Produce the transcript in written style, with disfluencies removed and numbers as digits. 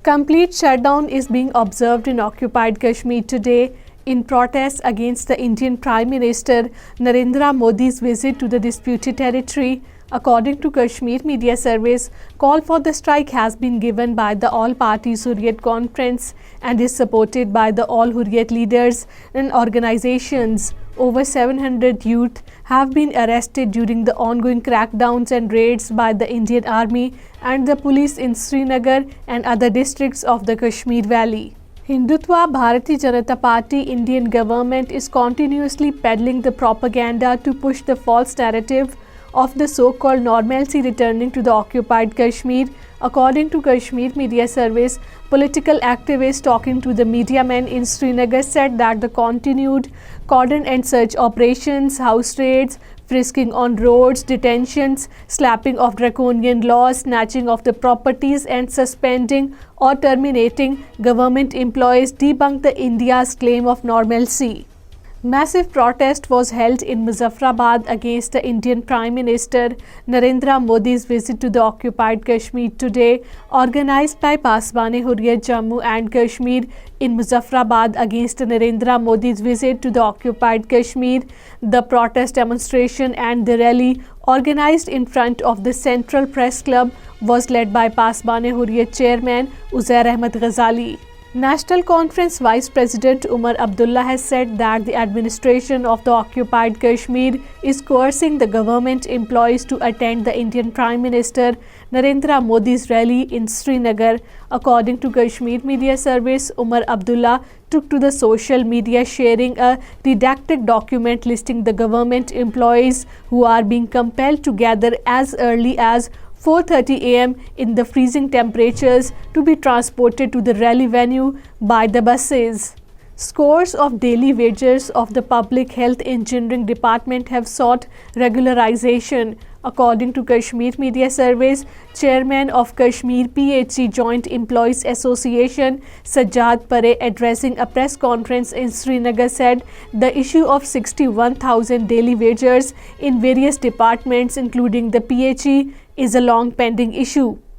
Complete shutdown is being observed in occupied Kashmir today in protest against the Indian Prime Minister Narendra Modi's visit to the disputed territory. According to Kashmir Media Service, call for the strike has been given by the All Parties Hurriyat Conference and is supported by the all Hurriyat leaders and organizations. Over 700 youth have been arrested during the ongoing crackdowns and raids by the Indian Army and the police in Srinagar and other districts of the Kashmir Valley. Hindutva Bharatiya Janata Party Indian government is continuously peddling the propaganda to push the false narrative of the so-called normalcy returning to the occupied Kashmir. According to Kashmir Media Service, political activists talking to the media men in Srinagar said that the continued cordon and search operations, house raids, frisking on roads, detentions, slapping of draconian laws, snatching of the properties and suspending or terminating government employees debunk the India's claim of normalcy. Massive protest was held in Muzaffarabad against the Indian Prime Minister Narendra Modi's visit to the occupied Kashmir today, organized by Pasbane Hurriyat Jammu and Kashmir in Muzaffarabad against Narendra Modi's visit to the occupied Kashmir. The protest demonstration and the rally organized in front of the Central Press Club was led by Pasbane Hurriyat Chairman Uzair Ahmed Ghazali. National Conference Vice President Umar Abdullah has said that the administration of the occupied Kashmir is coercing the government employees to attend the Indian Prime Minister Narendra Modi's rally in Srinagar. According to Kashmir Media Service, Umar Abdullah took to the social media sharing a redacted document listing the government employees who are being compelled to gather as early as 4:30 a.m. in the freezing temperatures to be transported to the rally venue by the buses. Scores of daily wagers of the Public Health Engineering Department have sought regularization. According to Kashmir Media Service, Chairman of Kashmir PHE Joint Employees Association Sajjad Pare, addressing a press conference in Srinagar, said the issue of 61,000 daily wagers in various departments including the PHE is a long pending issue.